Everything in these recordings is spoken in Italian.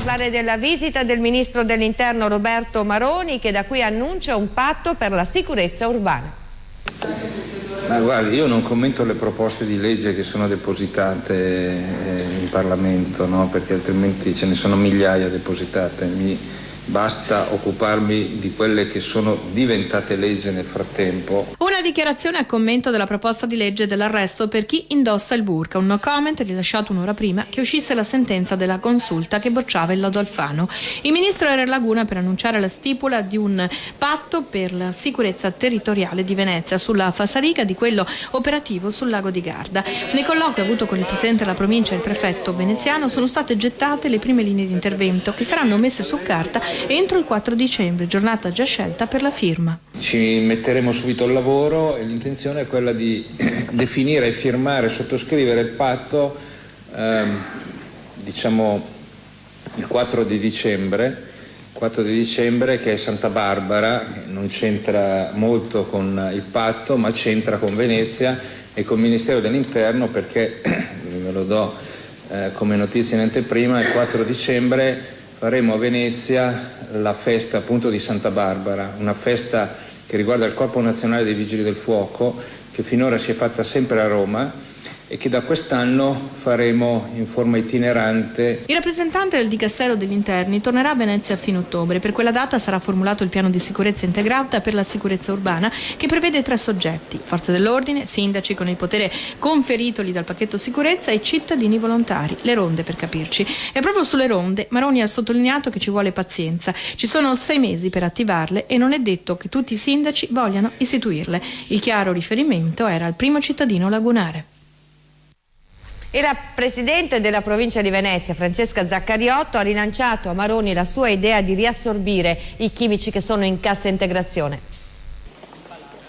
parlare della visita del ministro dell'Interno Roberto Maroni, che da qui annuncia un patto per la sicurezza urbana. Ma guardi, io non commento le proposte di legge che sono depositate in Parlamento, no? Perché altrimenti ce ne sono migliaia depositate. Mi basta occuparmi di quelle che sono diventate legge nel frattempo. Una dichiarazione a commento della proposta di legge dell'arresto per chi indossa il burka, un no comment rilasciato un'ora prima che uscisse la sentenza della consulta che bocciava il lodo Alfano. Il ministro era in Laguna per annunciare la stipula di un patto per la sicurezza territoriale di Venezia sulla falsariga di quello operativo sul lago di Garda. Nei colloqui avuto con il presidente della provincia e il prefetto veneziano sono state gettate le prime linee di intervento che saranno messe su carta entro il 4 dicembre, giornata già scelta per la firma. Ci metteremo subito al lavoro e l'intenzione è quella di definire e firmare, sottoscrivere il patto diciamo il 4 di dicembre che è Santa Barbara, non c'entra molto con il patto ma c'entra con Venezia e con il Ministero dell'Interno, perché ve lo do come notizia in anteprima, il 4 dicembre faremo a Venezia la festa appunto di Santa Barbara, una festa che riguarda il Corpo Nazionale dei Vigili del Fuoco, che finora si è fatta sempre a Roma e che da quest'anno faremo in forma itinerante. Il rappresentante del Dicastero degli Interni tornerà a Venezia a fine ottobre. Per quella data sarà formulato il piano di sicurezza integrata per la sicurezza urbana, che prevede 3 soggetti: forze dell'ordine, sindaci con il potere conferitogli dal pacchetto sicurezza e cittadini volontari, le ronde per capirci. E proprio sulle ronde Maroni ha sottolineato che ci vuole pazienza. Ci sono 6 mesi per attivarle e non è detto che tutti i sindaci vogliano istituirle. Il chiaro riferimento era al primo cittadino lagunare. E la Presidente della Provincia di Venezia, Francesca Zaccariotto, ha rilanciato a Maroni la sua idea di riassorbire i chimici che sono in cassa integrazione.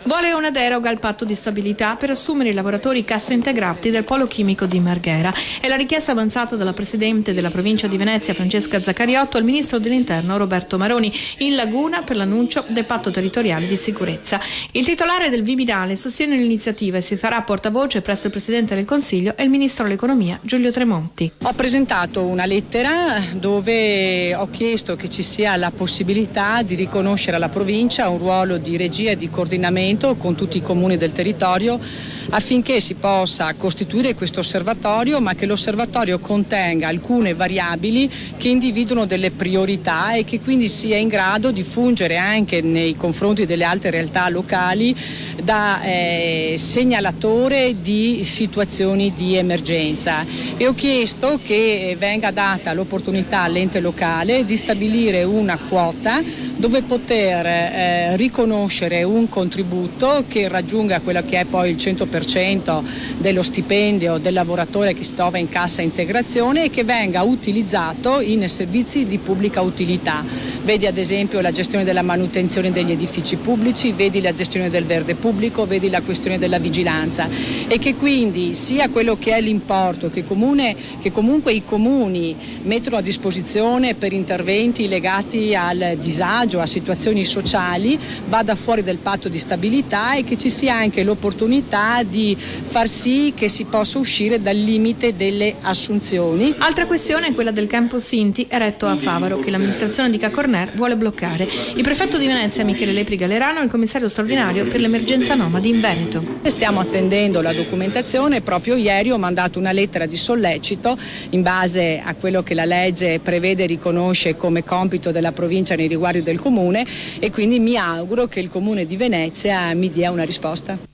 Vuole una deroga al patto di stabilità per assumere i lavoratori cassa integrati del polo chimico di Marghera. È la richiesta avanzata dalla Presidente della Provincia di Venezia, Francesca Zaccariotto, al Ministro dell'Interno Roberto Maroni in Laguna per l'annuncio del patto territoriale di sicurezza. Il titolare del Viminale sostiene l'iniziativa e si farà portavoce presso il Presidente del Consiglio e il Ministro dell'Economia Giulio Tremonti. Ho presentato una lettera dove ho chiesto che ci sia la possibilità di riconoscere alla provincia un ruolo di regia e di coordinamento con tutti i comuni del territorio affinché si possa costituire questo osservatorio, ma che l'osservatorio contenga alcune variabili che individuano delle priorità e che quindi sia in grado di fungere anche nei confronti delle altre realtà locali da segnalatore di situazioni di emergenza. E ho chiesto che venga data l'opportunità all'ente locale di stabilire una quota dove poter riconoscere un contributo che raggiunga quello che è poi il 100% dello stipendio del lavoratore che si trova in cassa integrazione e che venga utilizzato in servizi di pubblica utilità. Vedi ad esempio la gestione della manutenzione degli edifici pubblici, vedi la gestione del verde pubblico, vedi la questione della vigilanza, e che quindi sia quello che è l'importo che comunque i comuni mettono a disposizione per interventi legati al disagio, a situazioni sociali, vada fuori del patto di stabilità e che ci sia anche l'opportunità di far sì che si possa uscire dal limite delle assunzioni. Altra questione è quella del campo Sinti eretto a Favaro, che l'amministrazione di Cacorner vuole bloccare. Il prefetto di Venezia Michele Lepri Galerano è il commissario straordinario per l'emergenza nomadi in Veneto. Stiamo attendendo la documentazione. Proprio ieri ho mandato una lettera di sollecito in base a quello che la legge prevede e riconosce come compito della provincia nei riguardi del comune, e quindi mi auguro che il comune di Venezia mi dia una risposta.